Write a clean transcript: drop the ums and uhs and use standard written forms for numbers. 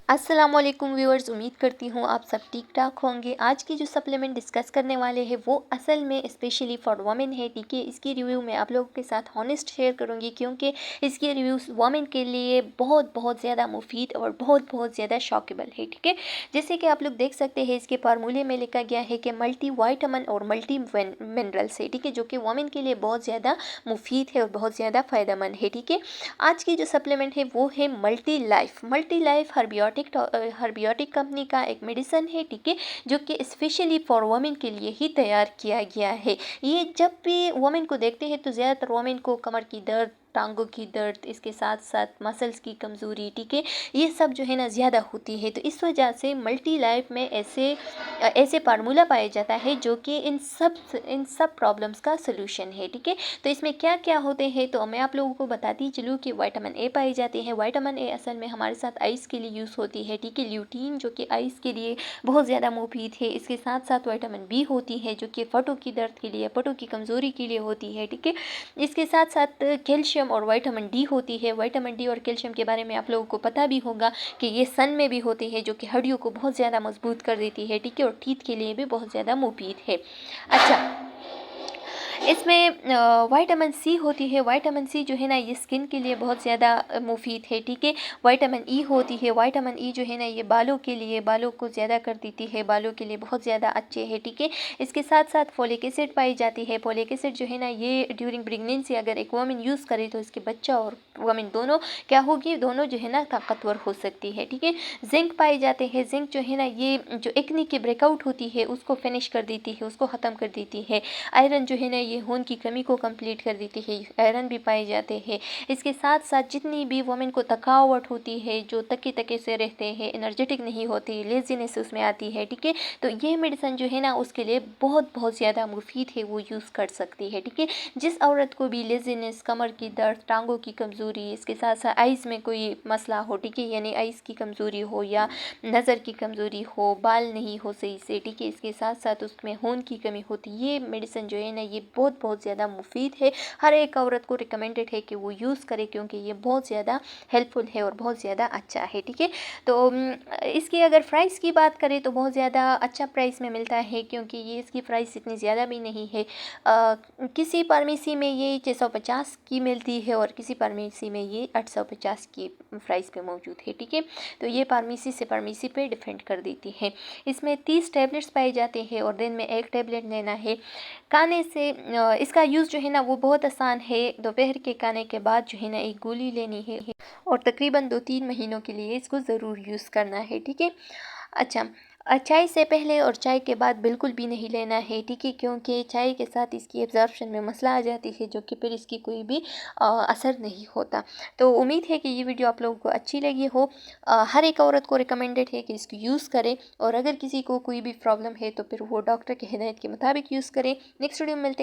अस्सलामुअलैकुम व्यूअर्स, उम्मीद करती हूँ आप सब ठीक ठाक होंगे। आज की जो सप्लीमेंट डिस्कस करने वाले हैं वो असल में स्पेशली फॉर वमेन है। ठीक है, इसकी रिव्यू मैं आप लोगों के साथ हॉनेस्ट शेयर करूँगी क्योंकि इसकी रिव्यूज़ वमेन के लिए बहुत बहुत ज़्यादा मुफीद और बहुत बहुत ज़्यादा शॉकेबल है। ठीक है, जैसे कि आप लोग देख सकते हैं इसके फार्मूले में लिखा गया है कि मल्टी वाइटामिन और मल्टी मिनरल्स है। ठीक है, जो कि वमेन के लिए बहुत ज़्यादा मुफीद है और बहुत ज़्यादा फ़ायदेमंद है। ठीक है, आज की जो सप्लीमेंट है वो है मल्टी लाइफ हर्बियोटिक कंपनी का एक मेडिसिन है। ठीक है, जो कि स्पेशली फॉर वुमेन के लिए ही तैयार किया गया है। ये जब भी वुमेन को देखते हैं तो ज़्यादातर वुमेन को कमर की दर्द, टांगों की दर्द, इसके साथ साथ मसल्स की कमज़ोरी, ठीक है, ये सब जो है ना ज़्यादा होती है। तो इस वजह से मल्टी लाइफ में ऐसे फार्मूला पाया जाता है जो कि इन सब प्रॉब्लम्स का सलूशन है। ठीक है, तो इसमें क्या क्या होते हैं तो मैं आप लोगों को बताती चलूँ कि विटामिन ए पाई जाती है। विटामिन ए असल में हमारे साथ आइस के लिए यूज़ होती है। ठीक है, ल्यूटीन जो कि आइस के लिए बहुत ज़्यादा मुफीद है। इसके साथ साथ विटामिन बी होती है जो कि फटों की दर्द के लिए, फटों की कमज़ोरी के लिए होती है। ठीक है, इसके साथ साथ कैल्शियम और विटामिन डी होती है। विटामिन डी और कैल्शियम के बारे में आप लोगों को पता भी होगा कि ये सन में भी होती है जो कि हड्डियों को बहुत ज़्यादा मजबूत कर देती है। ठीक है, और टीथ के लिए भी बहुत ज़्यादा मुफीद है। अच्छा, इसमें विटामिन सी होती है। विटामिन सी जो है ना ये स्किन के लिए बहुत ज़्यादा मुफीद है। ठीक है, विटामिन ई होती है। विटामिन ई जो है ना ये बालों के लिए, बालों को ज़्यादा कर देती है, बालों के लिए बहुत ज़्यादा अच्छे है। ठीक है, इसके साथ साथ फोलिक एसिड पाई जाती है। फोलिक एसिड जो है ना ये ड्यूरिंग प्रेगनेंसी अगर एक वुमेन यूज़ करे तो इसके बच्चा और वुमेन दोनों क्या होगी, दोनों जो है ना ताकतवर हो सकती है। ठीक है, जिंक पाए जाते हैं। जिंक जो है ना ये जो एक्ने की ब्रेकआउट होती है उसको फिनिश कर देती है, उसको ख़त्म कर देती है। आयरन जो है ना ये खून की कमी को कंप्लीट कर देती है, आयरन भी पाए जाते हैं। इसके साथ साथ जितनी भी वुमेन को थकावट होती है, जो तके तके से रहते हैं, एनर्जेटिक नहीं होती, लेजीनेस उसमें आती है। ठीक है, तो ये मेडिसिन जो है ना उसके लिए बहुत बहुत ज़्यादा मुफीद है, वो यूज़ कर सकती है। ठीक है, जिस औरत को भी लेजीनेस, कमर की दर्द, टांगों की कमज़ोरी, इसके साथ साथ आइज़ में कोई मसला हो, ठीक है, यानी आइज़ की कमज़ोरी हो या नज़र की कमज़ोरी हो, बाल नहीं हो सही से, ठीक है, इसके साथ साथ उसमें खून की कमी होती, ये मेडिसिन जो है ना ये बहुत ज़्यादा मुफीद है। हर एक औरत को रिकमेंडेड है कि वो यूज़ करे क्योंकि ये बहुत ज़्यादा हेल्पफुल है और बहुत ज़्यादा अच्छा है। ठीक है, तो इसकी अगर प्राइस की बात करें तो बहुत ज़्यादा अच्छा प्राइस में मिलता है क्योंकि ये इसकी प्राइस इतनी ज़्यादा भी नहीं है। किसी फार्मेसी में ये 650 की मिलती है और किसी फार्मेसी में ये 850 की प्राइस पे मौजूद है। ठीक है, तो ये फार्मेसी से फार्मेसी पे डिपेंड कर देती है। इसमें 30 टैबलेट्स पाए जाते हैं और दिन में एक टैबलेट लेना है। खाने से इसका यूज़ जो है ना वो बहुत आसान है। दोपहर के खाने के बाद जो है ना एक गोली लेनी है और तकरीबन 2-3 महीनों के लिए इसको ज़रूर यूज़ करना है। ठीक है, अच्छा, चाय से पहले और चाय के बाद बिल्कुल भी नहीं लेना है। ठीक है, क्योंकि चाय के साथ इसकी एब्जॉर्प्शन में मसला आ जाती है जो कि फिर इसकी कोई भी असर नहीं होता। तो उम्मीद है कि ये वीडियो आप लोगों को अच्छी लगी हो। हर एक औरत को रिकमेंडेड है कि इसको यूज़ करें और अगर किसी को कोई भी प्रॉब्लम है तो फिर वो डॉक्टर की हिदायत के मुताबिक यूज़ करें। नेक्स्ट वीडियो में मिलते हैं।